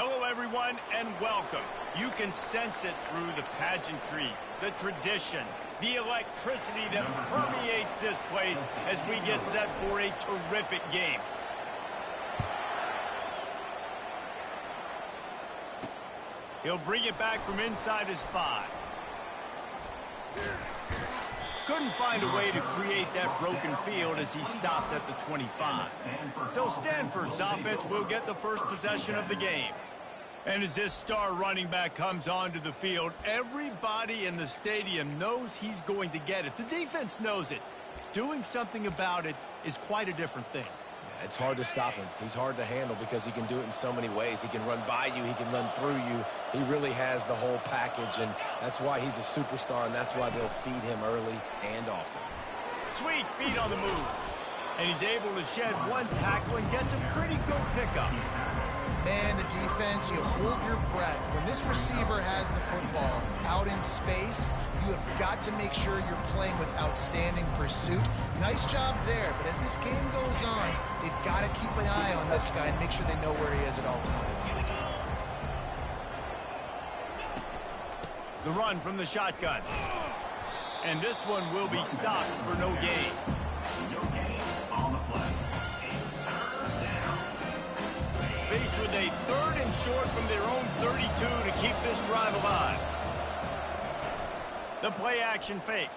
Hello, everyone, and welcome. You can sense it through the pageantry, the tradition, the electricity that permeates this place as we get set for a terrific game. He'll bring it back from inside his 5. Couldn't find a way to create that broken field as he stopped at the 25. So Stanford's offense will get the first possession of the game. And as this star running back comes onto the field, everybody in the stadium knows he's going to get it. The defense knows it. Doing something about it is quite a different thing. Yeah, it's hard to stop him. He's hard to handle because he can do it in so many ways. He can run by you. He can run through you. He really has the whole package, and that's why he's a superstar, and that's why they'll feed him early and often. Sweet feet on the move. And he's able to shed one tackle and gets a pretty good pickup. Man, the defense, you hold your breath. When this receiver has the football out in space, you have got to make sure you're playing with outstanding pursuit. Nice job there, but as this game goes on, they've got to keep an eye on this guy and make sure they know where he is at all times. The run from the shotgun. And this one will be stopped for no gain. Faced with a 3rd and short from their own 32 to keep this drive alive. The play action fake.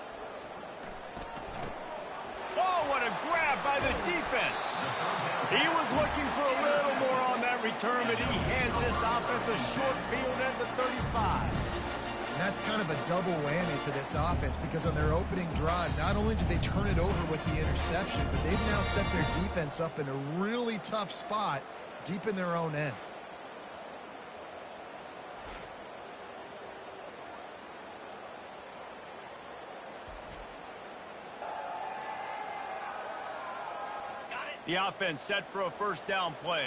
Oh, what a grab by the defense. He was looking for a little more on that return, but he hands this offense a short field at the 35. And that's kind of a double whammy for this offense because on their opening drive, not only did they turn it over with the interception, but they've now set their defense up in a really tough spot deep in their own end. The offense set for a first down play.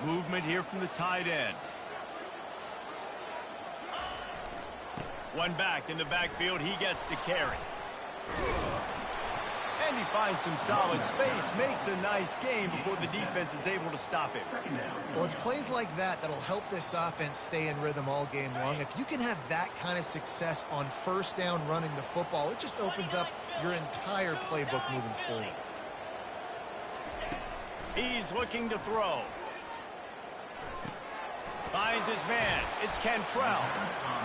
Movement here from the tight end. One back in the backfield, he gets to carry. And he finds some solid space, makes a nice game before the defense is able to stop him. Well, it's plays like that that'll help this offense stay in rhythm all game long. If you can have that kind of success on first down running the football, it just opens up your entire playbook moving forward. He's looking to throw. Finds his man. It's Cantrell.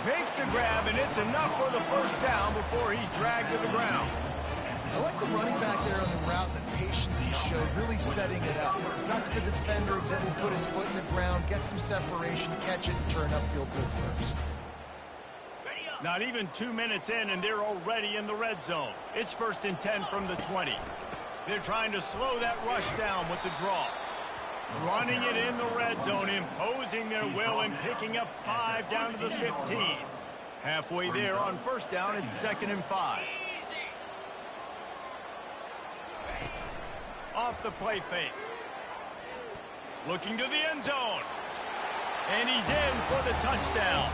Makes the grab, and it's enough for the first down before he's dragged to the ground. I like the running back there on the route and the patience he showed, really setting it up. Got to the defender, was able to put his foot in the ground, get some separation, catch it, and turn upfield good first. Not even 2 minutes in, and they're already in the red zone. It's 1st and 10 from the 20. They're trying to slow that rush down with the draw. Running it in the red zone, imposing their will and picking up 5 down to the 15. Halfway there on first down, it's 2nd and 5. Off the play fake. Looking to the end zone. And he's in for the touchdown.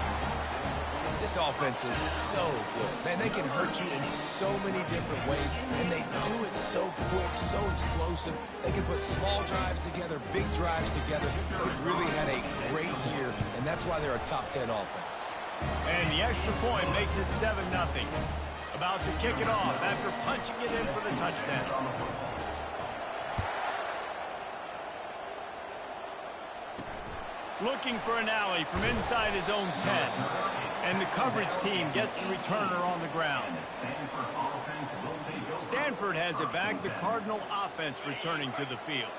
This offense is so good. Man, they can hurt you in so many different ways, and they do it so quick, so explosive. They can put small drives together, big drives together. They've really had a great year, and that's why they're a top 10 offense. And the extra point makes it 7-0. About to kick it off after punching it in for the touchdown. Looking for an alley from inside his own 10. And the coverage team gets the returner on the ground. Stanford has it back, the Cardinal offense returning to the field.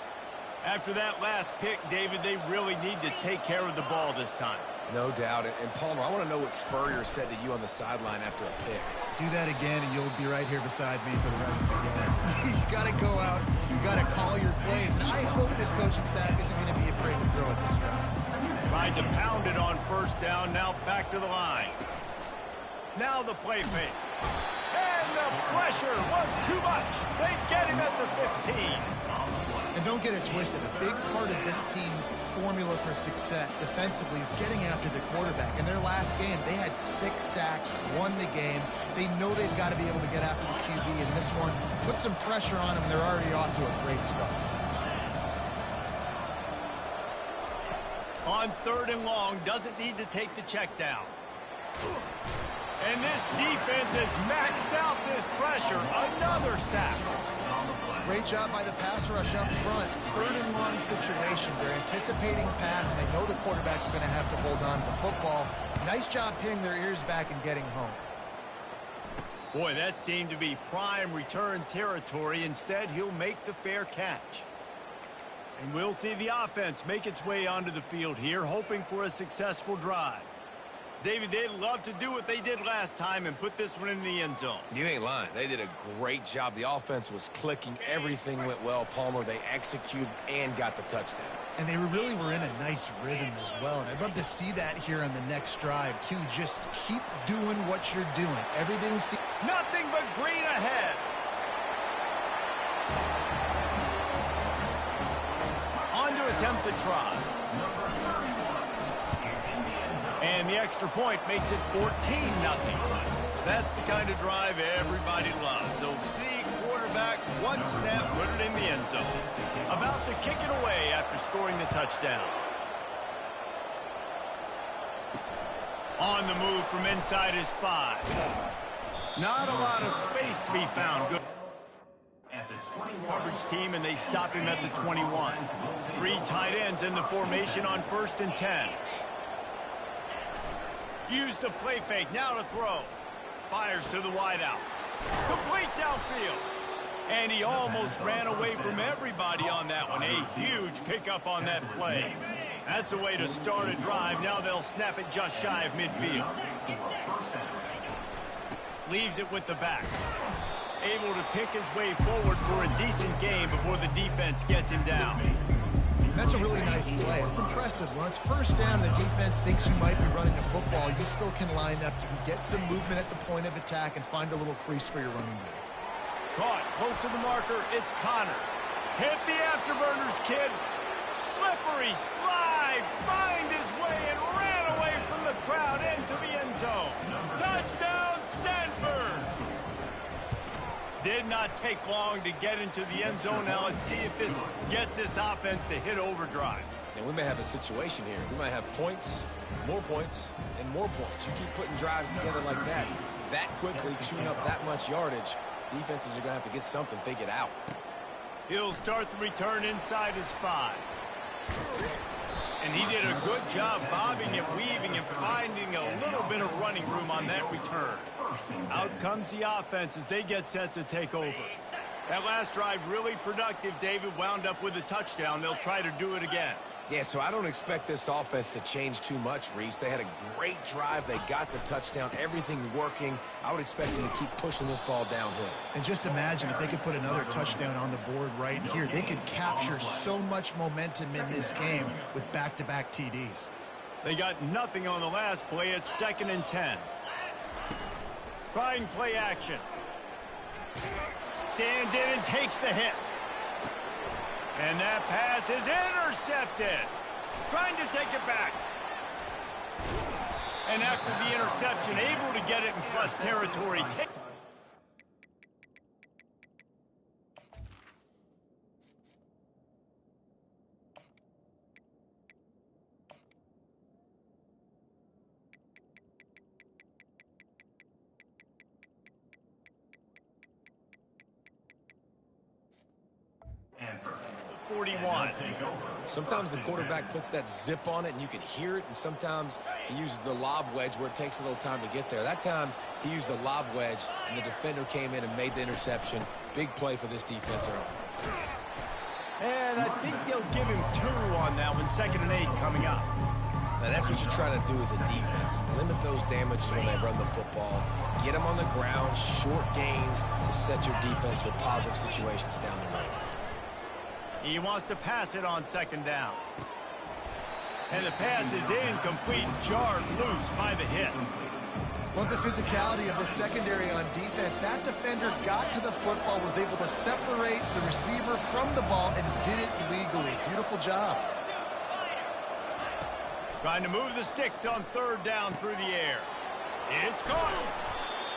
After that last pick, David, they really need to take care of the ball this time. No doubt. And Palmer, I want to know what Spurrier said to you on the sideline after a pick. Do that again, and you'll be right here beside me for the rest of the game. You got to go out. You got to call your plays. And I hope this coaching staff isn't going to be afraid to throw it this round. Tried to pound it on first down, now back to the line. Now the play fake. And the pressure was too much. They get him at the 15. And don't get it twisted. A big part of this team's formula for success defensively is getting after the quarterback. In their last game, they had 6 sacks, won the game. They know they've got to be able to get after the QB, and this one put some pressure on them. They're already off to a great start. On 3rd and long, doesn't need to take the check down. And this defense has maxed out this pressure. Another sack. Great job by the pass rush up front. 3rd and long situation. They're anticipating pass, and they know the quarterback's going to have to hold on to the football. Nice job pinning their ears back and getting home. Boy, that seemed to be prime return territory. Instead, he'll make the fair catch. And we'll see the offense make its way onto the field here, hoping for a successful drive. David, they'd love to do what they did last time and put this one in the end zone. You ain't lying. They did a great job. The offense was clicking. Everything went well. Palmer, they executed and got the touchdown. And they really were in a nice rhythm as well. And I'd love to see that here on the next drive, too. Just keep doing what you're doing. Everything's... Nothing but green ahead. On to attempt the try. And the extra point makes it 14-0. That's the kind of drive everybody loves. They'll see quarterback, one snap, put it in the end zone. About to kick it away after scoring the touchdown. On the move from inside his 5. Not a lot of space to be found. Good coverage team, and they stop him at the 21. 3 tight ends in the formation on 1st and 10. Use the play fake, now to throw. Fires to the wideout. Complete downfield. And he almost ran away from everybody on that one. A huge pickup on that play. That's the way to start a drive. Now they'll snap it just shy of midfield. Leaves it with the back. Able to pick his way forward for a decent game before the defense gets him down. That's a really nice play. It's impressive. When it's 1st down, the defense thinks you might be running the football. You still can line up. You can get some movement at the point of attack and find a little crease for your running back. Caught close to the marker. It's Connor. Hit the afterburners, kid. Slippery slide. Find his way and ran away from the crowd into the end zone. Touchdown, Stanford. Did not take long to get into the end zone. Now let's see if this gets this offense to hit overdrive. And we may have a situation here. We might have points, and more points. You keep putting drives together like that quickly, chewing up that much yardage, defenses are going to have to get something figured out. He'll start the return inside his 5. And he did a good job bobbing and weaving and finding a little bit of running room on that return. Out comes the offense as they get set to take over. That last drive really productive. David wound up with a touchdown. They'll try to do it again. Yeah, so I don't expect this offense to change too much, Reese. They had a great drive. They got the touchdown. Everything working. I would expect them to keep pushing this ball downhill. And just imagine if they could put another touchdown on the board right here. They could capture so much momentum in this game with back-to-back TDs. They got nothing on the last play. It's 2nd and 10. Trying play action. Stands in and takes the hit. And that pass is intercepted. Trying to take it back. And after the interception, able to get it in plus territory. And 41. Sometimes the quarterback puts that zip on it and you can hear it, and sometimes he uses the lob wedge where it takes a little time to get there. That time he used the lob wedge and the defender came in and made the interception. Big play for this defense early. And I think they'll give him 2 on that one. 2nd and 8 coming up. Now that's what you're trying to do as a defense. Limit those damages when they run the football. Get them on the ground, short gains to set your defense for positive situations down the road. He wants to pass it on 2nd down. And the pass is incomplete, jarred loose by the hit. Love the physicality of the secondary on defense. That defender got to the football, was able to separate the receiver from the ball, and did it legally. Beautiful job. Trying to move the sticks on third down through the air. It's caught.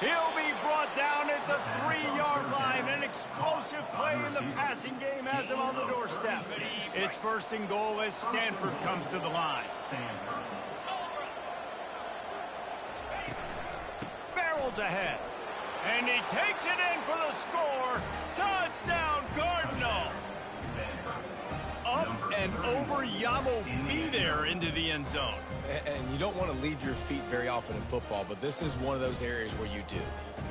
He'll be brought down at the 3-yard line. An explosive play in the passing game has him on the doorstep. It's first and goal as Stanford comes to the line. Barrels ahead. And he takes it in for the score. Touchdown, Cardinal. Up and over, Yamo be there into the end zone. And you don't want to leave your feet very often in football, but this is one of those areas where you do.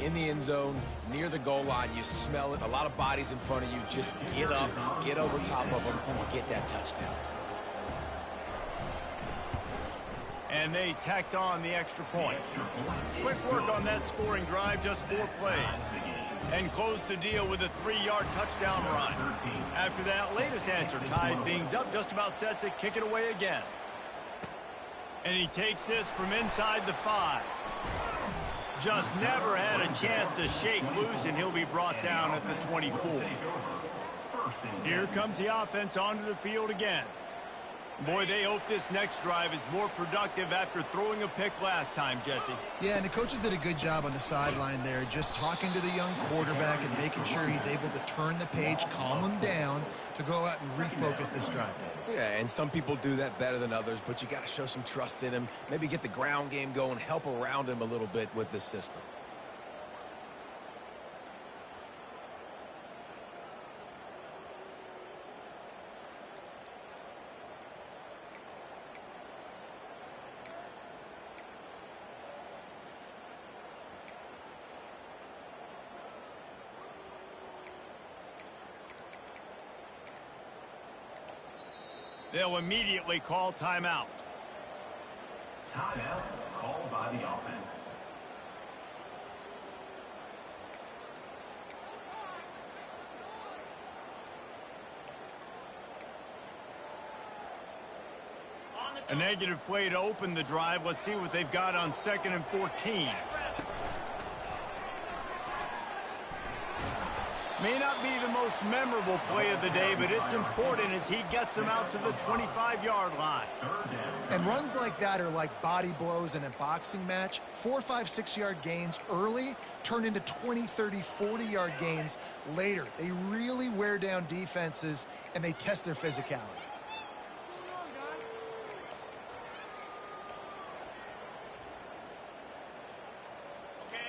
In the end zone, near the goal line, you smell it. A lot of bodies in front of you. Just get up, get over top of them, and get that touchdown. And they tacked on the extra point. Quick work on that scoring drive, just 4 plays. And closed the deal with a 3-yard touchdown run. After that latest answer tied things up, just about set to kick it away again. And he takes this from inside the 5. Just never had a chance to shake loose, and he'll be brought down at the 24. Here comes the offense onto the field again. Boy, they hope this next drive is more productive after throwing a pick last time, Jesse. Yeah, and the coaches did a good job on the sideline there, just talking to the young quarterback and making sure he's able to turn the page, calm him down to go out and refocus this drive. Yeah, and some people do that better than others, but you got to show some trust in him. Maybe get the ground game going, help around him a little bit with this system. They'll immediately call timeout. Timeout called by the offense. A negative play to open the drive. Let's see what they've got on 2nd and 14. May not be the most memorable play of the day, but it's important as he gets them out to the 25-yard line. And runs like that are like body blows in a boxing match. 4, 5, 6-yard gains early turn into 20, 30, 40-yard gains later. They really wear down defenses, and they test their physicality.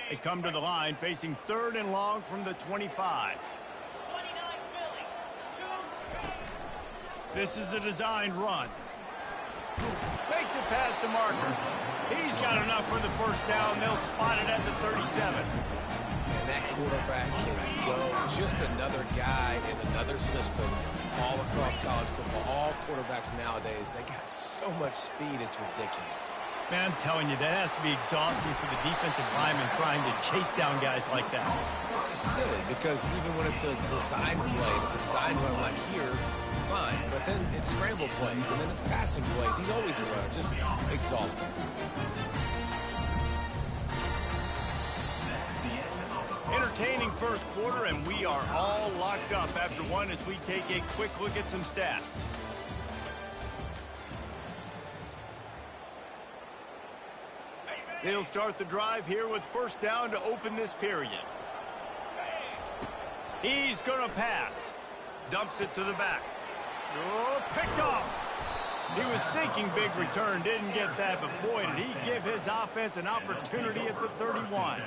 They come to the line facing 3rd and long from the 25. This is a designed run. Makes it past the marker. He's got enough for the first down. They'll spot it at the 37. And that quarterback can go. Just another guy in another system all across college football. All quarterbacks nowadays, they got so much speed, it's ridiculous. Man, I'm telling you, that has to be exhausting for the defensive lineman trying to chase down guys like that. It's silly because even when it's a design play, it's a design run like here, fine. But then it's scramble plays, and then it's passing plays. He's always a runner, just exhausting. Entertaining first quarter, and we are all locked up after one as we take a quick look at some stats. They'll start the drive here with first down to open this period. He's going to pass. Dumps it to the back. Oh, picked off. He was thinking big return, didn't get that, but boy, did he give his offense an opportunity at the 31.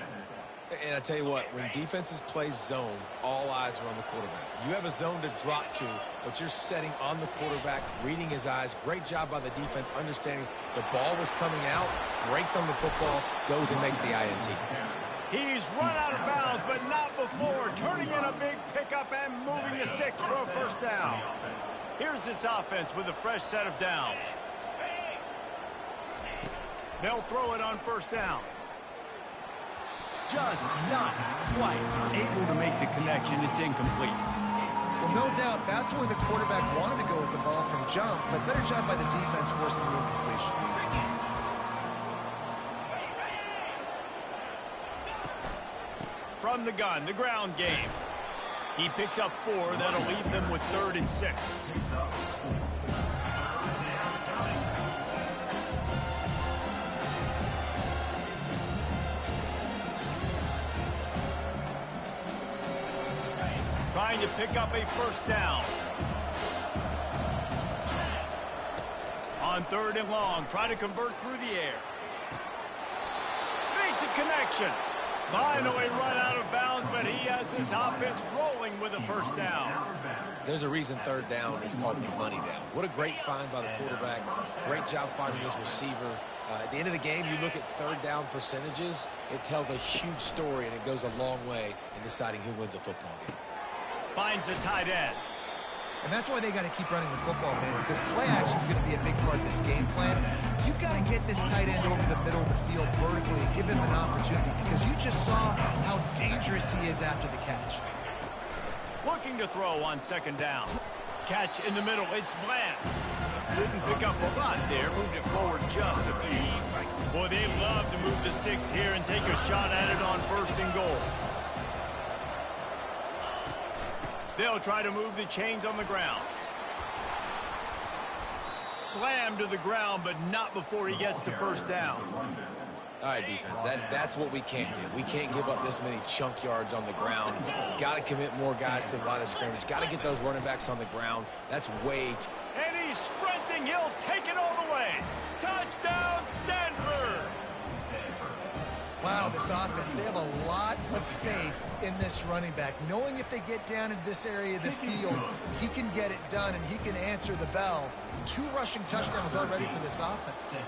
And I tell you what, when defenses play zone, all eyes are on the quarterback. You have a zone to drop to, but you're setting on the quarterback, reading his eyes. Great job by the defense, understanding the ball was coming out, breaks on the football, goes and makes the INT. He's run out of bounds, but not before, turning in a big pickup and moving the sticks for a first down. Here's this offense with a fresh set of downs. They'll throw it on first down. Just not quite able to make the connection. It's incomplete. Well, no doubt that's where the quarterback wanted to go with the ball from jump, but better job by the defense forcing the incompletion. from the gun, the ground game. He picks up 4. That'll leave them with 3rd and 6. Trying to pick up a 1st down. On 3rd and long, try to convert through the air. Makes a connection. Finally run out of bounds, but he has this offense rolling with a 1st down. There's a reason 3rd down is called the money down. What a great find by the quarterback. Great job finding his receiver. At the end of the game, you look at 3rd down percentages. It tells a huge story, and it goes a long way in deciding who wins a football game. Finds the tight end. And that's why they got to keep running the football, man, because play action is going to be a big part of this game plan. You've got to get this tight end over the middle of the field vertically and give him an opportunity, because you just saw how dangerous he is after the catch. Looking to throw on 2nd down. Catch in the middle. It's Bland. Didn't pick up a lot there. Moved it forward just a few. Boy, they love to move the sticks here and take a shot at it on 1st and goal. They'll try to move the chains on the ground. Slammed to the ground, but not before he gets to 1st down. All right, defense, that's what we can't do. We can't give up this many chunk yards on the ground. Got to commit more guys to the line of scrimmage. Got to get those running backs on the ground. That's way too... And he's sprinting. He'll take it all the way. Touchdown, Stanford! Wow, this offense, they have a lot of faith in this running back, knowing if they get down into this area of the field, he can get it done and he can answer the bell. 2 rushing touchdowns already for this offense.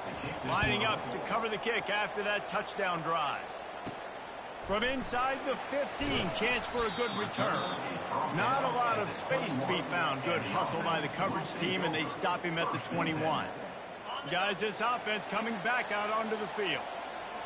Lining up to cover the kick after that touchdown drive. From inside the 15, chance for a good return. Not a lot of space to be found. Good hustle by the coverage team, and they stop him at the 21. Guys, this offense coming back out onto the field.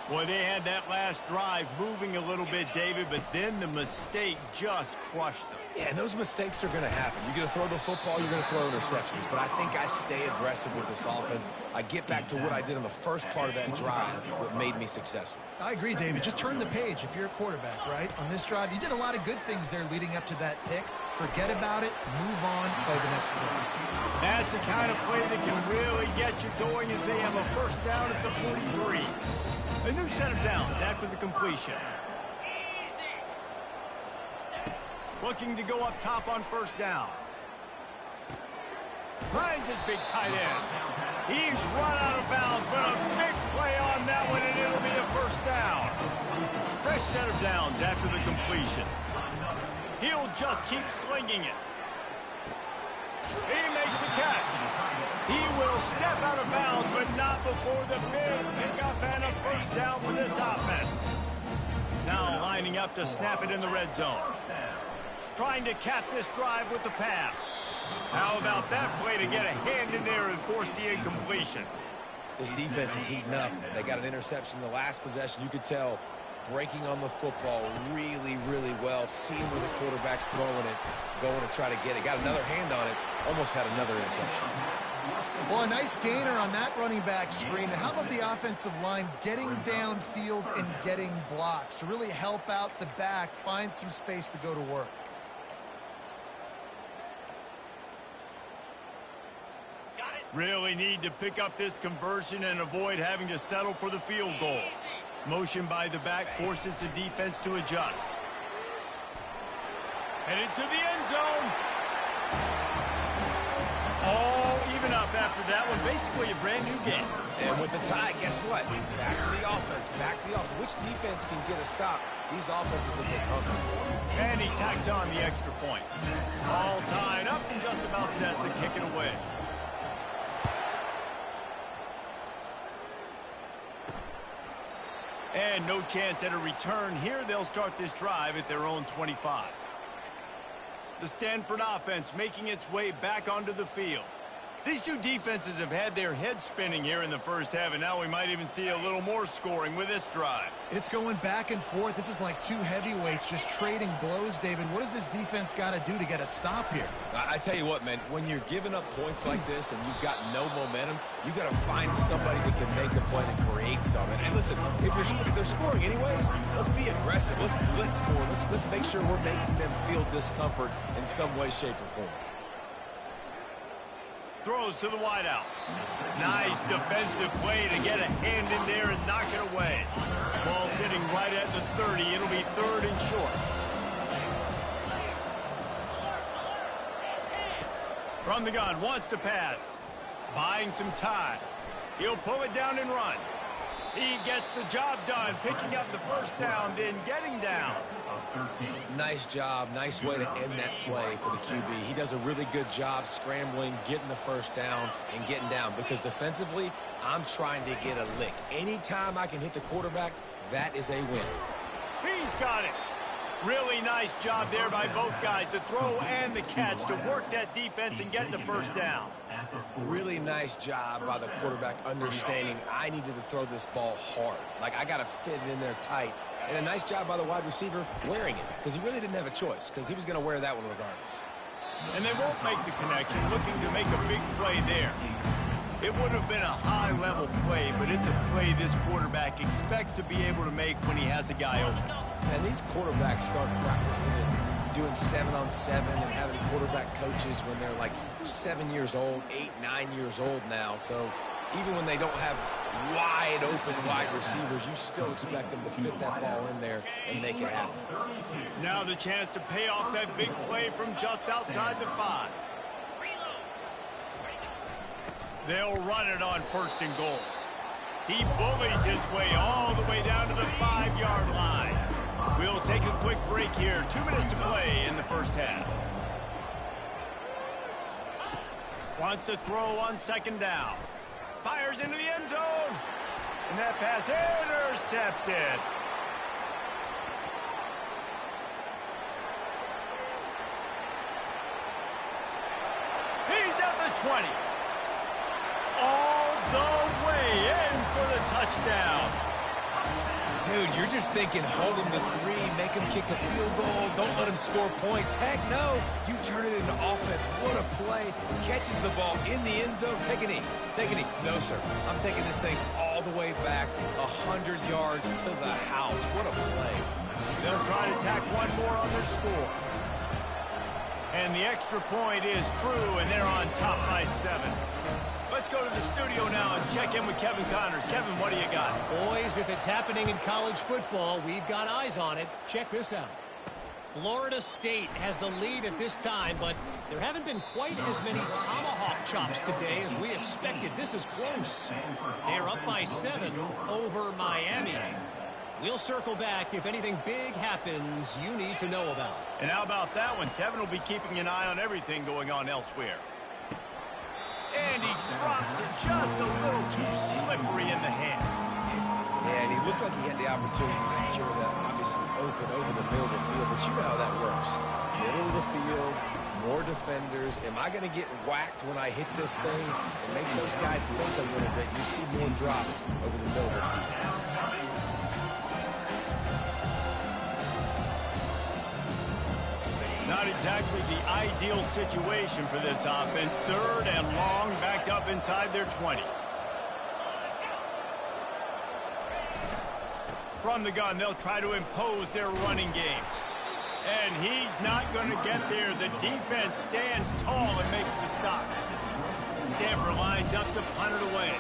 Boy, they had that last drive moving a little bit, David, but then the mistake just crushed them. Yeah, and those mistakes are going to happen. You're going to throw the football, you're going to throw interceptions. But I think I stay aggressive with this offense. I get back to what I did on the first part of that drive that made me successful. I agree, David. Just turn the page if you're a quarterback, right? On this drive, you did a lot of good things there leading up to that pick. Forget about it, move on, play the next play. That's the kind of play that can really get you going as they have a 1st down at the 43. A new set of downs after the completion. Looking to go up top on 1st down. Finds his big tight end. He's run out of bounds, but a big play on that one, and it'll be a 1st down. Fresh set of downs after the completion. He'll just keep slinging it. He makes a catch. He will step out of bounds, but not before the big pickup and a 1st down for this offense. Now lining up to snap it in the red zone. Trying to cap this drive with the pass. How about that play to get a hand in there and force the incompletion? This defense is heating up. They got an interception the last possession. You could tell breaking on the football really, really well. Seeing where the quarterback's throwing it, going to try to get it. Got another hand on it. Almost had another interception. Well, a nice gainer on that running back screen. How about the offensive line getting downfield and getting blocks to really help out the back, find some space to go to work? Really need to pick up this conversion and avoid having to settle for the field goal. Motion by the back forces the defense to adjust. Headed to the end zone. All even up after that one. Basically a brand new game. And with the tie, guess what? Back to the offense. Back to the offense. Which defense can get a stop? These offenses have been hungry. And he tacks on the extra point. All tied up and just about set to kick it away. And no chance at a return here. They'll start this drive at their own 25. The Stanford offense making its way back onto the field. These two defenses have had their heads spinning here in the first half, and now we might even see a little more scoring with this drive. It's going back and forth. This is like two heavyweights just trading blows, David. What does this defense got to do to get a stop here? I tell you what, man, when you're giving up points like this and you've got no momentum, you got to find somebody that can make a play to create something. And listen, if they're scoring anyways, let's be aggressive. Let's blitz more. Let's make sure we're making them feel discomfort in some way, shape, or form. Throws to the wideout. Nice defensive play to get a hand in there and knock it away. Ball sitting right at the 30. It'll be 3rd and short. From the gun, wants to pass. Buying some time. He'll pull it down and run. He gets the job done, picking up the first down, then getting down. Nice job. Nice way to end that play for the QB. He does a really good job scrambling, getting the first down, and getting down. Because defensively, I'm trying to get a lick. Anytime I can hit the quarterback, that is a win. He's got it. Really nice job there by both guys to throw and the catch to work that defense and get the first down. Really nice job by the quarterback understanding I needed to throw this ball hard. Like, I got to fit it in there tight. And a nice job by the wide receiver wearing it, because he really didn't have a choice, because he was going to wear that one regardless. And they won't make the connection, looking to make a big play there. It would have been a high-level play, but it's a play this quarterback expects to be able to make when he has a guy open. And these quarterbacks start practicing it, doing 7-on-7 and having quarterback coaches when they're like 7 years old, 8, 9 years old now. So even when they don't have wide open wide receivers, you still expect them to fit that ball in there and make it happen. Now the chance to pay off that big play from just outside the 5. They'll run it on 1st and goal. He bullies his way all the way down to the 5-yard line. We'll take a quick break here. 2 minutes to play in the first half. Wants to throw on 2nd down. Fires into the end zone. And that pass intercepted. He's at the 20. All the way in for the touchdown. Dude, you're just thinking, hold him to 3, make him kick a field goal, don't let him score points. Heck no, you turn it into offense. What a play. Catches the ball in the end zone. Take a knee. Take a knee. No, sir. I'm taking this thing all the way back 100 yards to the house. What a play. They'll try to tack one more on their score. And the extra point is true, and they're on top by 7. Let's go to the studio now and check in with Kevin Connors. Kevin, what do you got? Boys, if it's happening in college football, we've got eyes on it. Check this out. Florida State has the lead at this time, but there haven't been quite as many tomahawk chops today as we expected. This is close. They're up by 7 over Miami. We'll circle back if anything big happens you need to know about. And how about that one? Kevin will be keeping an eye on everything going on elsewhere. And he drops it just a little too slippery in the hands. Yeah, and he looked like he had the opportunity to secure that, obviously open over the middle of the field, but you know how that works. Middle of the field, more defenders. Am I going to get whacked when I hit this thing? It makes those guys think a little bit. You see more drops over the middle of the field. Not exactly the ideal situation for this offense. 3rd and long, backed up inside their 20. From the gun, they'll try to impose their running game. And he's not going to get there. The defense stands tall and makes the stop. Stanford lines up to punt it away.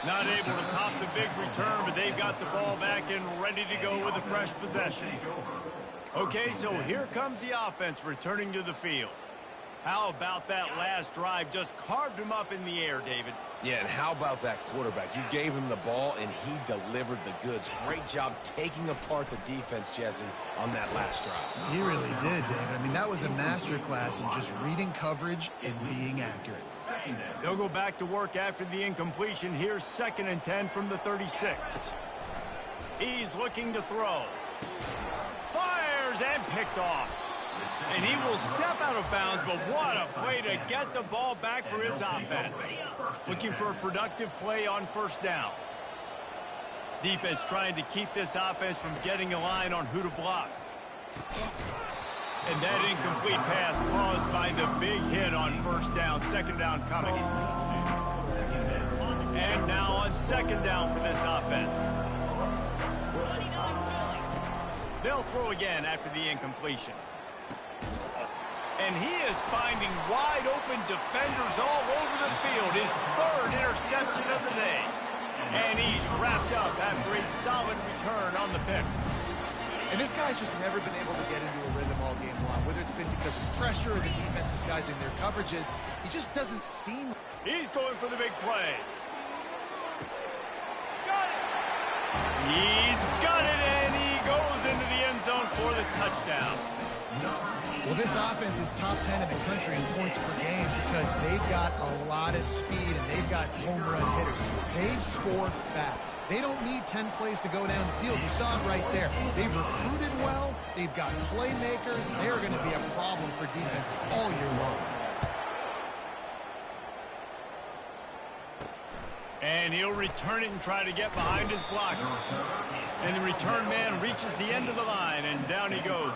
Not able to pop the big return, but they've got the ball back and ready to go with a fresh possession. Okay, so here comes the offense returning to the field. How about that last drive? Just carved him up in the air, David. Yeah, and how about that quarterback? You gave him the ball, and he delivered the goods. Great job taking apart the defense, Jesse, on that last drive. He really did, David. I mean, that was a masterclass in just reading coverage and being accurate. They'll go back to work after the incompletion. Here's 2nd and 10 from the 36. He's looking to throw. Fires and picked off. And he will step out of bounds, but what a play to get the ball back for his offense. Looking for a productive play on first down. Defense trying to keep this offense from getting a line on who to block. And that incomplete pass caused by the big hit on first down. Second down coming. And now on second down for this offense. They'll throw again after the incompletion. And he is finding wide open defenders all over the field. His third interception of the day. And he's wrapped up after a solid return on the pick. And this guy's just never been able to get into a rhythm all game long. Whether it's been because of pressure or the defense disguising their coverages, he just doesn't seem... He's going for the big play. Got it! He's got it, and he goes into the end zone for the touchdown. Well, this offense is top 10 in the country in points per game because they've got a lot of speed and they've got home run hitters. They score fast. They don't need 10 plays to go down the field. You saw it right there. They've recruited well. They've got playmakers. They're going to be a problem for defenses all year long. And he'll return it and try to get behind his blockers. And the return man reaches the end of the line, and down he goes.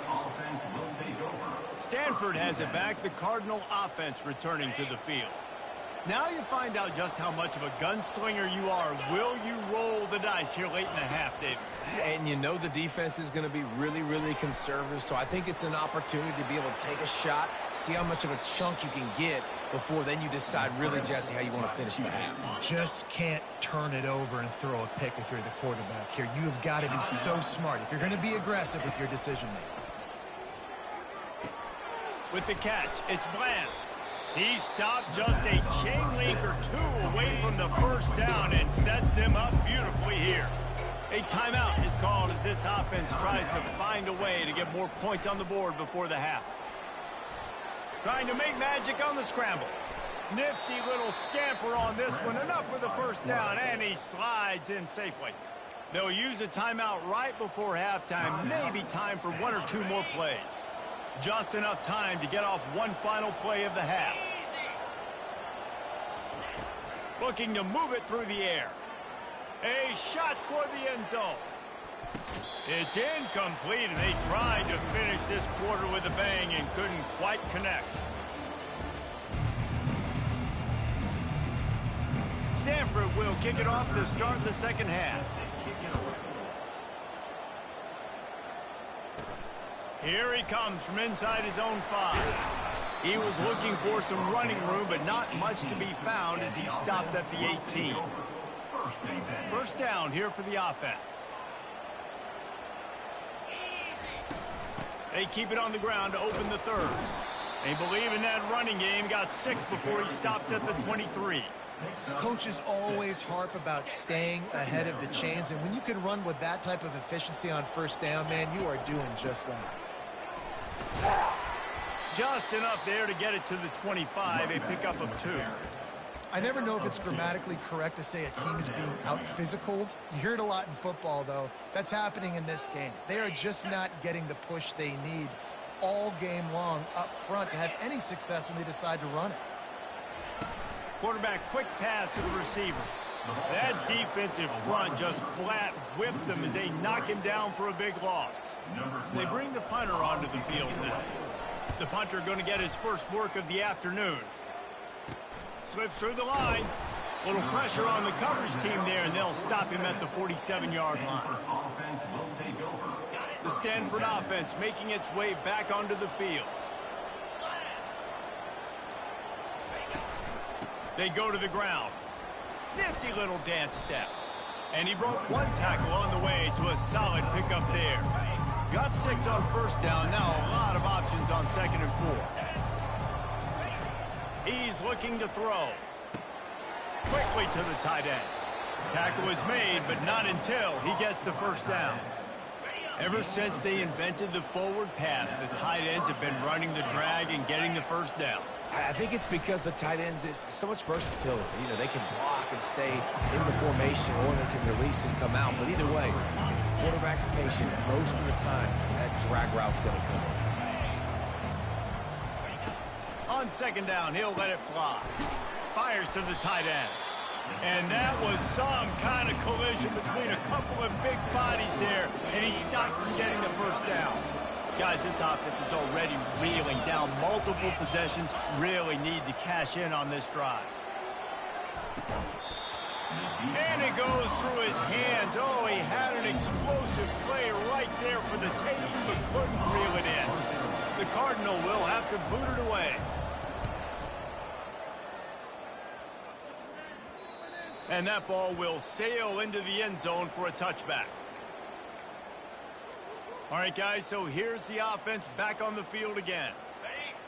Stanford has it back, the Cardinal offense returning to the field. Now you find out just how much of a gunslinger you are. Will you roll the dice here late in the half, David? And you know the defense is going to be really, really conservative, so I think it's an opportunity to be able to take a shot, see how much of a chunk you can get before then you decide really, Jesse, how you want to finish the half. You just can't turn it over and throw a pick if you're the quarterback here. You have got to be so smart if you're going to be aggressive with your decision-making. With the catch, it's Bland. He stopped just a chain link or two away from the first down and sets them up beautifully here. A timeout is called as this offense tries to find a way to get more points on the board before the half. Trying to make magic on the scramble. Nifty little scamper on this one. Enough for the first down, and he slides in safely. They'll use a timeout right before halftime. Maybe time for one or two more plays. Just enough time to get off one final play of the half. Looking to move it through the air. A shot toward the end zone. It's incomplete, and they tried to finish this quarter with a bang and couldn't quite connect. Stanford will kick it off to start the second half. Here he comes from inside his own 5. He was looking for some running room, but not much to be found as he stopped at the 18. First down here for the offense. They keep it on the ground to open the third. They believe in that running game, got 6 before he stopped at the 23. Coaches always harp about staying ahead of the chains, and when you can run with that type of efficiency on first down, man, you are doing just that. Just enough there to get it to the 25, a pickup of 2. I never know if it's grammatically correct to say a team is being out-physicaled. You hear it a lot in football, though. That's happening in this game. They are just not getting the push they need all game long up front to have any success when they decide to run it. Quarterback quick pass to the receiver. That defensive front just flat whipped them as they knock him down for a big loss. They bring the punter onto the field now. The punter going to get his first work of the afternoon. Slips through the line. Little pressure on the coverage team there, and they'll stop him at the 47-yard line. The Stanford offense making its way back onto the field. They go to the ground. Nifty little dance step. And he broke one tackle on the way to a solid pickup there. Got 6 on first down. Now a lot of options on second and 4. He's looking to throw. Quickly to the tight end. Tackle is made, but not until he gets the first down. Ever since they invented the forward pass, the tight ends have been running the drag and getting the first down. I think it's because the tight ends is so much versatility. You know, they can block and stay in the formation, or they can release and come out. But either way, quarterback's patient, most of the time, that drag route's going to come in. On second down, he'll let it fly. Fires to the tight end. And that was some kind of collision between a couple of big bodies there, and he stopped from getting the first down. Guys, this offense is already reeling down multiple possessions. Really need to cash in on this drive. And it goes through his hands. Oh, he had an explosive play right there for the taking, but couldn't reel it in. The Cardinal will have to boot it away. And that ball will sail into the end zone for a touchback. All right, guys, so here's the offense back on the field again.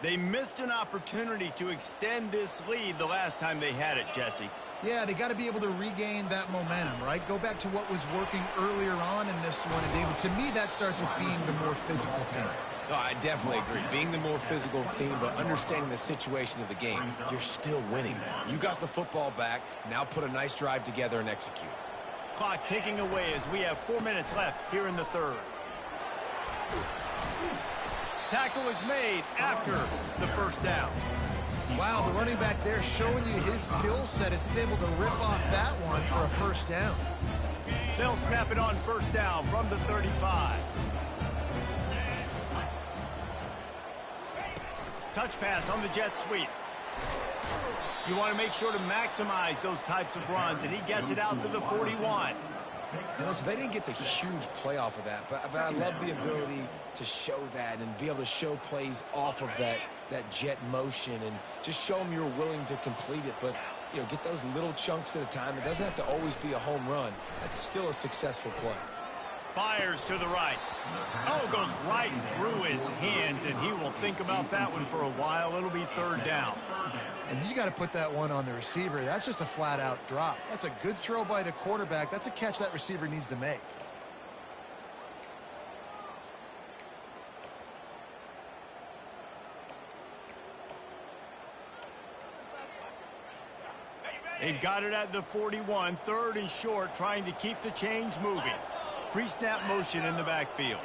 They missed an opportunity to extend this lead the last time they had it, Jesse. Yeah, they got to be able to regain that momentum, right? Go back to what was working earlier on in this one. And, David, to me, that starts with being the more physical team. Oh, I definitely agree. Being the more physical team, but understanding the situation of the game, you're still winning. You got the football back. Now put a nice drive together and execute. Clock ticking away as we have 4 minutes left here in the third. Tackle is made after the first down. Wow, the running back there showing you his skill set as he's able to rip off that one for a first down. They'll snap it on first down from the 35. Touch pass on the jet sweep. You want to make sure to maximize those types of runs, and he gets it out to the 41. And listen, they didn't get the huge play off of that, but I love the ability to show that and be able to show plays off of that jet motion and just show them you're willing to complete it. But, you know, get those little chunks at a time. It doesn't have to always be a home run. That's still a successful play. Fires to the right. Oh, goes right through his hands, and he will think about that one for a while. It'll be third down. And you got to put that one on the receiver. That's just a flat-out drop. That's a good throw by the quarterback. That's a catch that receiver needs to make. They've got it at the 41, third and short, trying to keep the chains moving. Pre-snap motion in the backfield.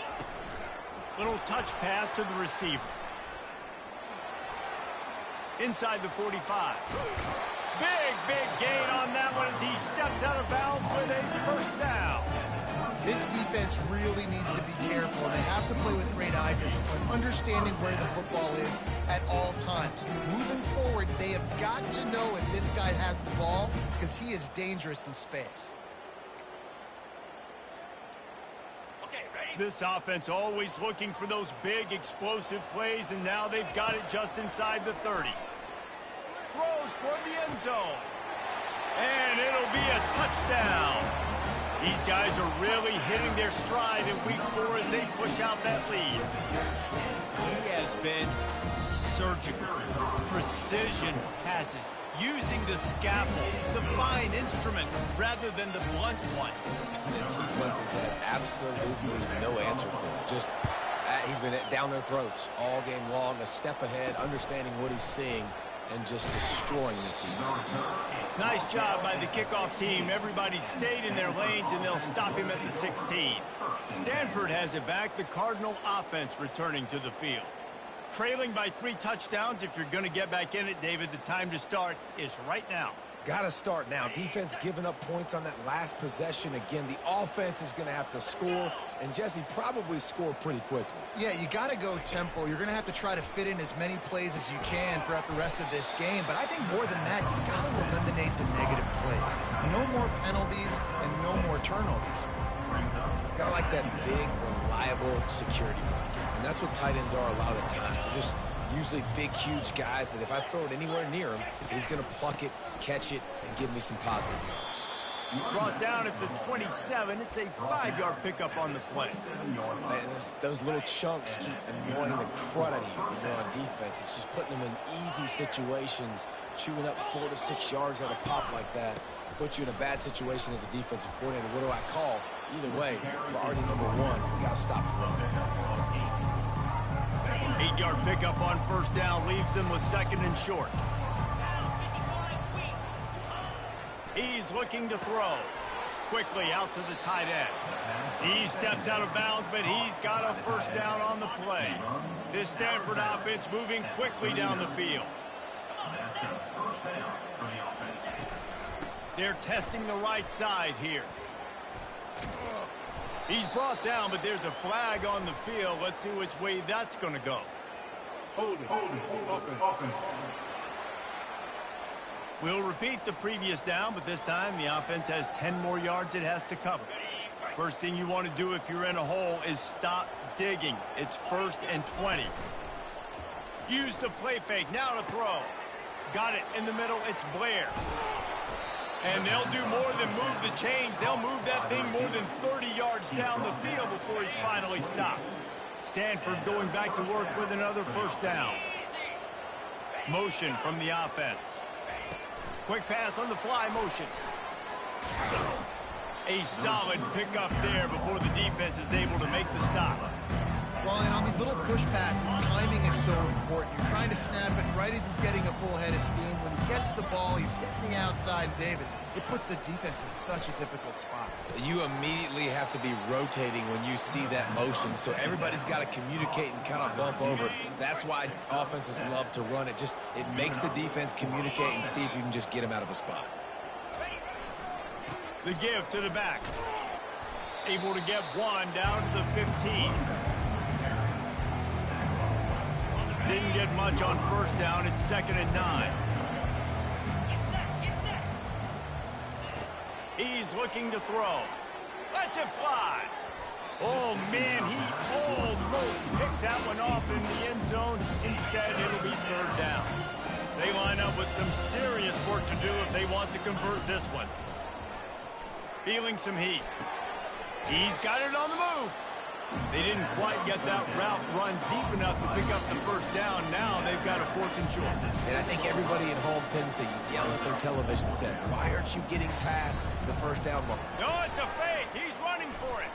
Little touch pass to the receiver. Inside the 45. Big gain on that one as he steps out of bounds with a first down. This defense really needs to be careful, and they have to play with great eye discipline, understanding where the football is at all times. Moving forward, they have got to know if this guy has the ball, because he is dangerous in space. This offense always looking for those big, explosive plays, and now they've got it just inside the 30. Throws toward the end zone. And it'll be a touchdown. These guys are really hitting their stride in week 4 as they push out that lead. He has been surgical, precision passes, using the scalpel, the fine instrument, rather than the blunt one. And the defense has had absolutely no answer for him. Just, he's been down their throats all game long, a step ahead, understanding what he's seeing, and just destroying this defense. Nice job by the kickoff team. Everybody stayed in their lanes, and they'll stop him at the 16. Stanford has it back. The Cardinal offense returning to the field. Trailing by 3 touchdowns. If you're going to get back in it, David, the time to start is right now. Got to start now. Defense giving up points on that last possession. Again, the offense is going to have to score, and Jesse probably score pretty quickly. Yeah, you got to go tempo. You're going to have to try to fit in as many plays as you can throughout the rest of this game. But I think more than that, you got to eliminate the negative plays. No more penalties and no more turnovers. Got to like that big, reliable security blanket. And that's what tight ends are a lot of the times. They're just usually big, huge guys that if I throw it anywhere near him, he's going to pluck it, catch it, and give me some positive yards. Brought down at the 27. It's a 5-yard pickup on the play. Man, those little chunks keep annoying the crud out of you when you're on defense. It's just putting them in easy situations, chewing up 4 to 6 yards at a pop like that. Put you in a bad situation as a defensive coordinator. What do I call? Either way, priority number 1, we got to stop the run. 8-yard pickup on first down leaves them with second and short. He's looking to throw. Quickly out to the tight end. He steps out of bounds, but he's got a first down on the play. This Stanford offense moving quickly down the field. That's a first down for the offense. They're testing the right side here. He's brought down, but there's a flag on the field. Let's see which way that's going to go. Hold it. Offense. We'll repeat the previous down, but this time the offense has 10 more yards it has to cover. First thing you want to do if you're in a hole is stop digging. It's 1st and 20. Use the play fake. Now to throw. Got it in the middle. It's Blair. And they'll do more than move the chains. They'll move that thing more than 30 yards down the field before he's finally stopped. Stanford going back to work with another first down. Motion from the offense. Quick pass on the fly motion. A solid pickup there before the defense is able to make the stop. Well, and on these little push passes, timing is so important. You're trying to snap it right as he's getting a full head of steam. When he gets the ball, he's hitting the outside, David. It puts the defense in such a difficult spot. You immediately have to be rotating when you see that motion, so everybody's got to communicate and kind of bump over. That's why offenses love to run it. It makes the defense communicate and see if you can just get him out of a spot. The give to the back. Able to get one down to the 15. Didn't get much on first down. It's 2nd and 9. He's looking to throw. Lets it fly. Oh, man, he almost picked that one off in the end zone. Instead, it'll be 3rd down. They line up with some serious work to do if they want to convert this one. Feeling some heat. He's got it on the move. They didn't quite get that route run deep enough to pick up the first down. Now they've got a 4th and short. And I think everybody at home tends to yell at their television set, why aren't you getting past the first down mark? No, it's a fake. He's running for it.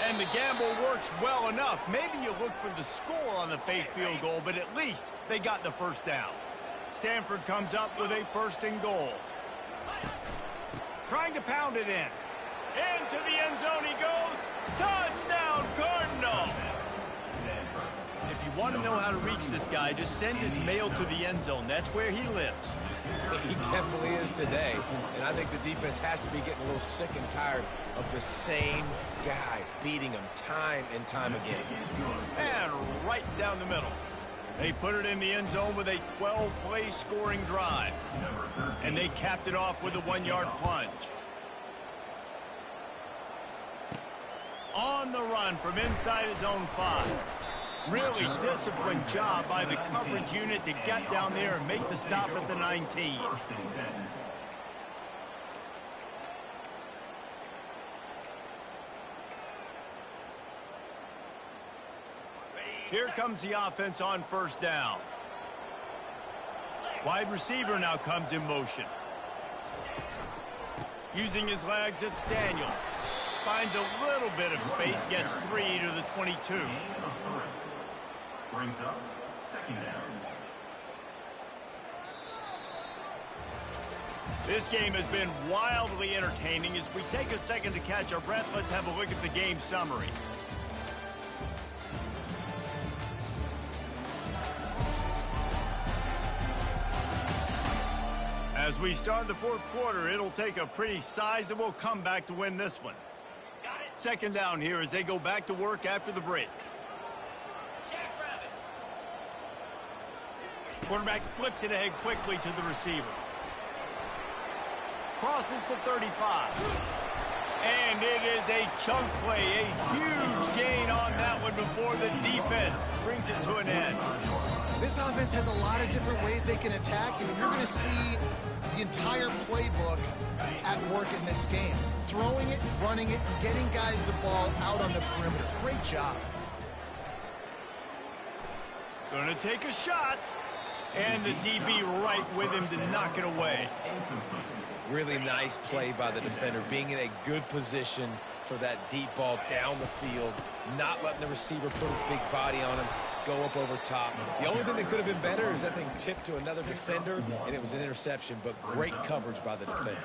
And the gamble works well enough. Maybe you look for the score on the fake field goal, but at least they got the first down. Stanford comes up with a 1st and goal. Trying to pound it in. Into the end zone he goes. Touchdown, Cardinal. If you want to know how to reach this guy, just send his mail to the end zone. That's where he lives. He definitely is today. And I think the defense has to be getting a little sick and tired of the same guy beating him time and time again. And right down the middle. They put it in the end zone with a 12-play scoring drive. And they capped it off with a 1-yard plunge. On the run from inside his own 5. Really disciplined job by the coverage unit to get down there and make the stop at the 19. Here comes the offense on first down. Wide receiver now comes in motion. Using his legs, it's Daniels. Finds a little bit of space, gets 3 to the 22. Brings up 2nd down. This game has been wildly entertaining. As we take a second to catch our breath, let's have a look at the game summary. As we start the 4th quarter, it'll take a pretty sizable comeback to win this one. 2nd down here as they go back to work after the break. Quarterback flips it ahead quickly to the receiver. Crosses to 35. And it is a chunk play, a huge gain on that one before the defense brings it to an end. This offense has a lot of different ways they can attack you, and you're going to see the entire playbook at work in this game. Throwing it, running it, and getting guys the ball out on the perimeter. Great job. Gonna take a shot. And the DB right with him to knock it away. Really nice play by the defender, being in a good position for that deep ball down the field, not letting the receiver put his big body on him, go up over top. The only thing that could have been better is that thing tipped to another defender, and it was an interception, but great coverage by the defender.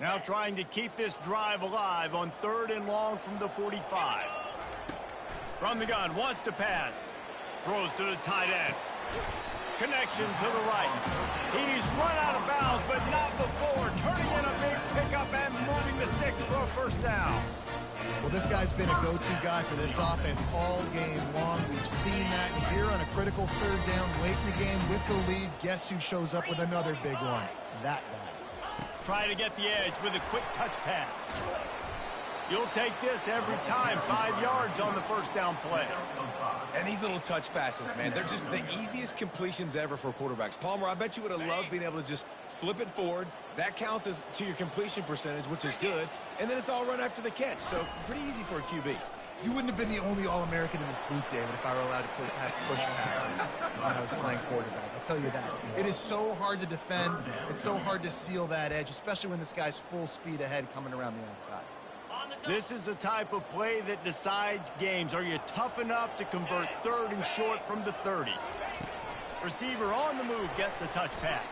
Now trying to keep this drive alive on 3rd and long from the 45. From the gun, wants to pass. Throws to the tight end. Connection to the right. He's run out of bounds, but not before. Turning in a big pickup and moving the sticks for a first down. Well, this guy's been a go-to guy for this offense all game long. We've seen that here on a critical 3rd down late in the game with the lead. Guess who shows up with another big one? That guy. Try to get the edge with a quick touch pass. You'll take this every time. 5 yards on the first down play. And these little touch passes, man, they're just the easiest completions ever for quarterbacks. Palmer, I bet you would have loved being able to just flip it forward. That counts as to your completion percentage, which is good. And then it's all run after the catch. So pretty easy for a QB. You wouldn't have been the only All-American in this booth, David, if I were allowed to have push passes when I was playing quarterback. I'll tell you that. It is so hard to defend. It's so hard to seal that edge, especially when this guy's full speed ahead coming around the outside. This is the type of play that decides games. Are you tough enough to convert 3rd and short from the 30? Receiver on the move gets the touch pass.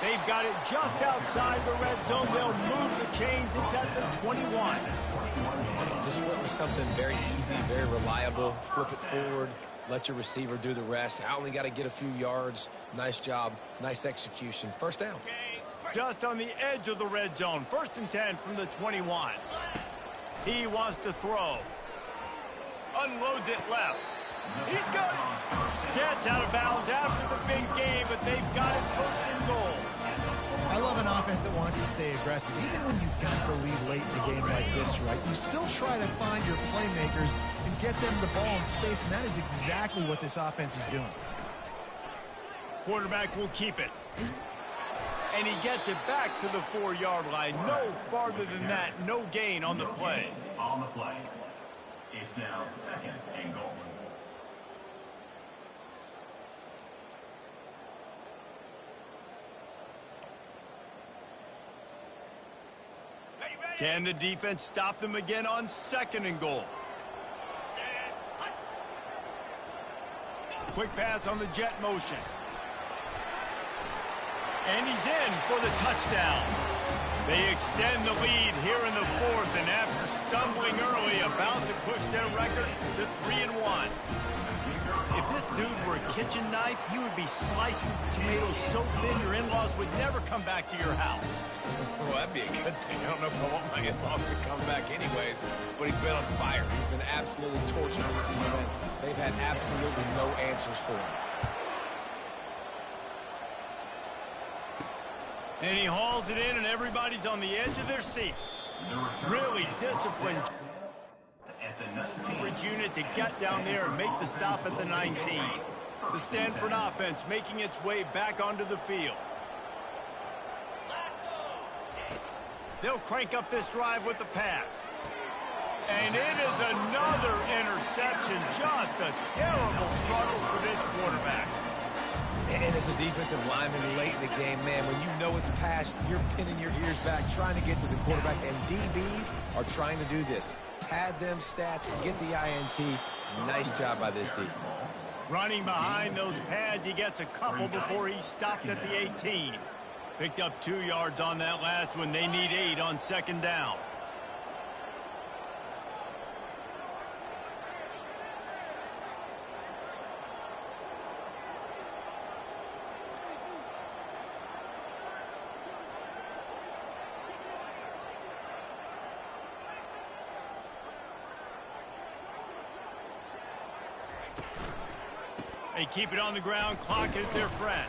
They've got it just outside the red zone. They'll move the chains. It's at the 21. Just went with something very easy, very reliable. Flip it forward. Let your receiver do the rest. I only got to get a few yards. Nice job. Nice execution. First down. Just on the edge of the red zone. 1st and 10 from the 21. He wants to throw. Unloads it left. He's got it. Gets out of bounds after the big game, but they've got it 1st and goal. I love an offense that wants to stay aggressive. Even when you've got the lead late in the game like this, right, you still try to find your playmakers and get them the ball in space, and that is exactly what this offense is doing. Quarterback will keep it. And he gets it back to the 4-yard line. No farther than that. No gain on the play. On the play. It's now 2nd and goal. Can the defense stop them again on 2nd and goal? Quick pass on the jet motion. And he's in for the touchdown. They extend the lead here in the 4th, and after stumbling early, about to push their record to 3-1. If this dude were a kitchen knife, he would be slicing tomatoes so thin your in-laws would never come back to your house. Well, that'd be a good thing. I don't know if I want my in-laws to come back anyways, but he's been on fire. He's been absolutely torching his defense. They've had absolutely no answers for him. And he hauls it in, and everybody's on the edge of their seats. Really disciplined coverage unit to get down there and make the stop at the 19. The Stanford offense making its way back onto the field. They'll crank up this drive with the pass. And it is another interception. Just a terrible struggle for this quarterback. And as a defensive lineman late in the game, man, when you know it's pass, you're pinning your ears back, trying to get to the quarterback, and DBs are trying to do this. Pad them stats, get the INT. Nice job by this D. Running behind those pads, he gets a couple before he's stopped at the 18. Picked up 2 yards on that last one. They need 8 on 2nd down. They keep it on the ground. Clock is their friend.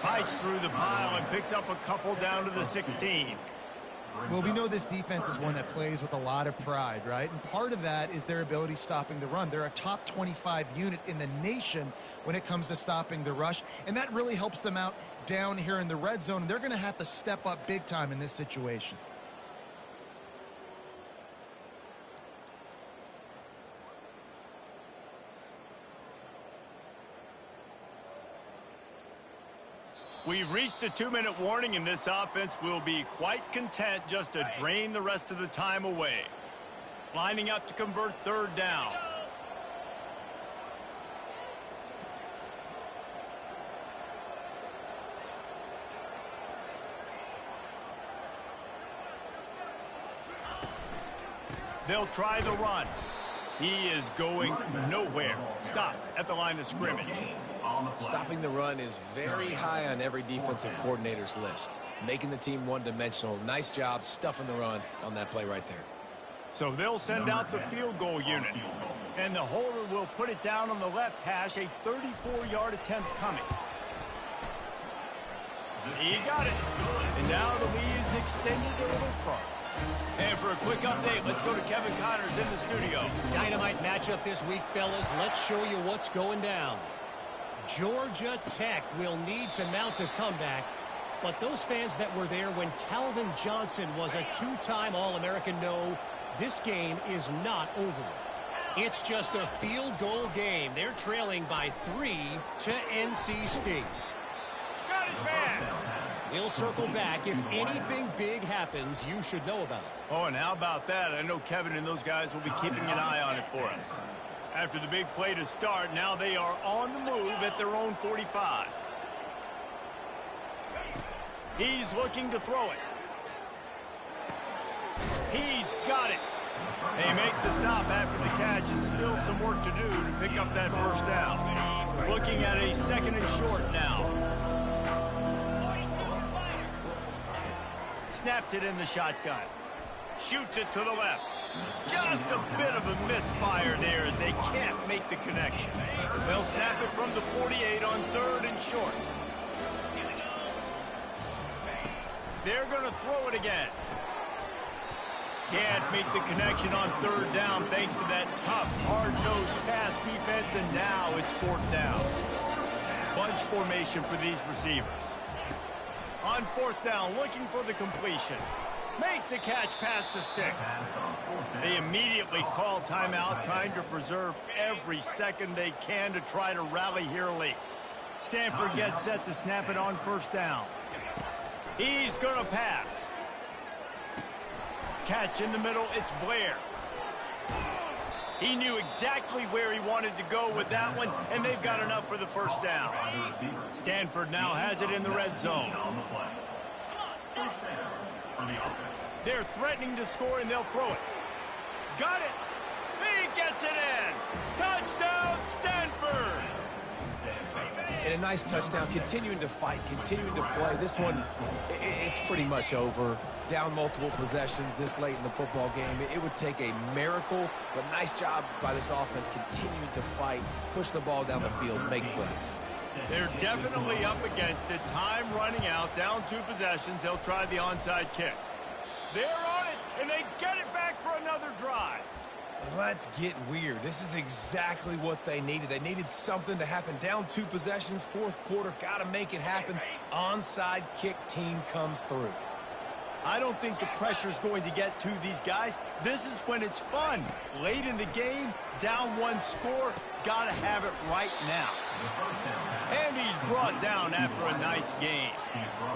Fights through the pile and picks up a couple down to the 16. Well, we know this defense is one that plays with a lot of pride, right? And part of that is their ability stopping the run. They're a top 25 unit in the nation when it comes to stopping the rush, and that really helps them out down here in the red zone. And they're going to have to step up big time in this situation. We've reached the 2-minute warning, and this offense will be quite content just to drain the rest of the time away. Lining up to convert 3rd down. They'll try the run. He is going nowhere. Stop at the line of scrimmage. Stopping the run is very high on every defensive coordinator's list. Making the team one-dimensional. Nice job stuffing the run on that play right there. So they'll send out the field goal unit. And the holder will put it down on the left hash, a 34-yard attempt coming. He got it. And now the lead is extended a little further. And for a quick update, let's go to Kevin Connors in the studio. Dynamite matchup this week, fellas. Let's show you what's going down. Georgia Tech will need to mount a comeback, but those fans that were there when Calvin Johnson was a two-time All-American know this game is not over. It's just a field goal game. They're trailing by 3 to NC State. Got his man. We'll circle back. If anything big happens, you should know about it. Oh, and how about that? I know Kevin and those guys will be keeping an eye on it for us. After the big play to start, now they are on the move at their own 45. He's looking to throw it. He's got it. They make the stop after the catch, and still some work to do to pick up that first down. Looking at a 2nd and short now. Snapped it in the shotgun. Shoots it to the left. Just a bit of a misfire there as they can't make the connection. They'll snap it from the 48 on 3rd and short. They're going to throw it again. Can't make the connection on 3rd down thanks to that tough, hard-nosed pass defense, and now it's 4th down. Bunch formation for these receivers. On 4th down, looking for the completion. Makes the catch past the sticks. They immediately call timeout, trying to preserve every second they can to try to rally here late. Stanford gets set to snap it on 1st down. He's going to pass. Catch in the middle, it's Blair. He knew exactly where he wanted to go with that one, and they've got enough for the 1st down. Stanford now has it in the red zone. They're threatening to score, and they'll throw it. Got it. He gets it in. Touchdown, Stanford. And a nice touchdown, continuing to fight, continuing to play. This one, it's pretty much over. Down multiple possessions this late in the football game. It would take a miracle, but nice job by this offense continuing to fight, push the ball down the field, make plays. They're definitely up against it. Time running out, down 2 possessions. They'll try the onside kick. They're on it, and they get it back for another drive. Let's get weird. This is exactly what they needed. They needed something to happen. Down 2 possessions, 4th quarter, got to make it happen. Onside kick team comes through. I don't think the pressure's going to get to these guys. This is when it's fun. Late in the game, down 1 score, got to have it right now. And he's brought down after a nice game.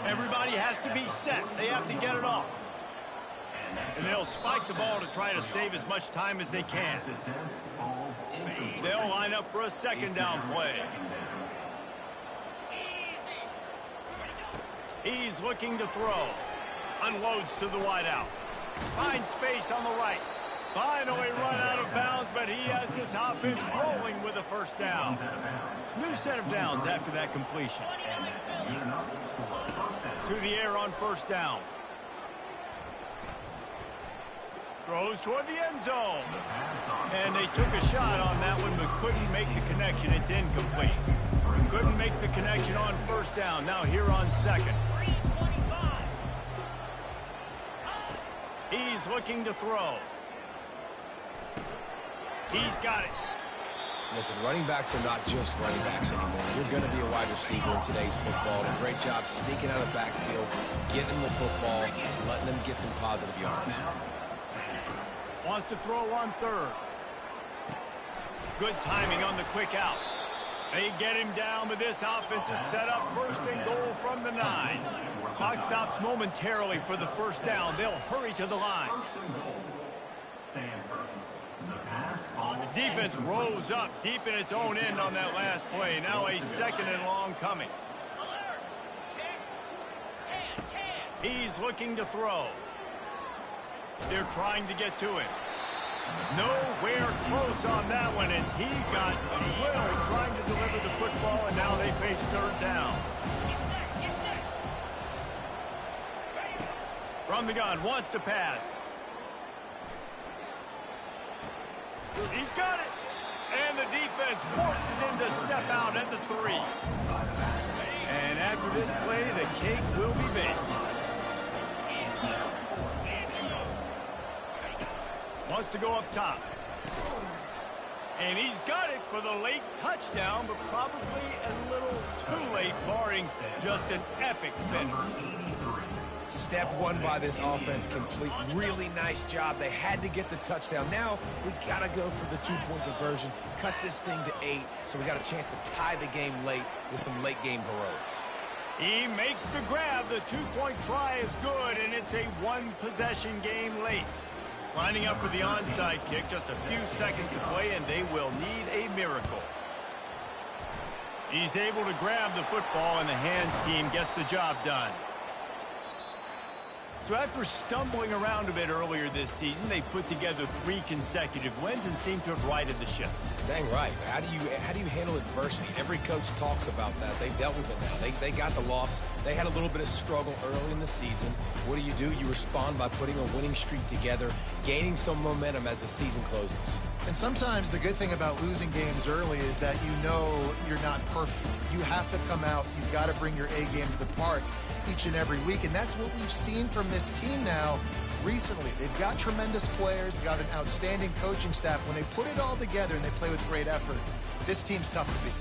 Everybody has to be set. They have to get it off. And they'll spike the ball to try to save as much time as they can. They'll line up for a 2nd down play. He's looking to throw. Unloads to the wideout. Finds space on the right. Finally run out of bounds, but he has this offense rolling with a 1st down. New set of downs after that completion. To the air on 1st down. Throws toward the end zone. And they took a shot on that one, but couldn't make the connection. It's incomplete. Couldn't make the connection on 1st down. Now here on 2nd. He's looking to throw. He's got it. Listen, running backs are not just running backs anymore. You're going to be a wide receiver in today's football. And a great job sneaking out of the backfield, getting them the football, letting them get some positive yards. Wants to throw on 3rd. Good timing on the quick out. They get him down, but this offense is set up 1st and goal from the 9. Clock stops momentarily for the 1st down. They'll hurry to the line. Defense rose up deep in its own end on that last play. Now a 2nd and long coming. He's looking to throw. They're trying to get to him. Nowhere close on that one as he got drilled trying to deliver the football, and now they face third down. From the gun, wants to pass. He's got it. And the defense forces him to step out at the 3. And after this play, the cake will be baked. Wants to go up top. And he's got it for the late touchdown, but probably a little too late, barring just an epic finish. Step one by this offense complete. Really nice job. They had to get the touchdown. Now we got to go for the 2-point conversion, cut this thing to 8, so we got a chance to tie the game late with some late game heroics. He makes the grab. The 2-point try is good, and it's a 1-possession game late. Lining up for the onside kick, just a few seconds to play, and they will need a miracle. He's able to grab the football, and the hands team gets the job done. So after stumbling around a bit earlier this season, they put together 3 consecutive wins and seem to have righted the ship. Dang right. How do you handle adversity? Every coach talks about that. They've dealt with it now. They got the loss. They had a little bit of struggle early in the season. What do? You respond by putting a winning streak together, gaining some momentum as the season closes. And sometimes the good thing about losing games early is that you know you're not perfect. You have to come out. You've got to bring your A game to the park each and every week, and that's what we've seen from this team now recently. They've got tremendous players, they've got an outstanding coaching staff. When they put it all together and they play with great effort, this team's tough to beat.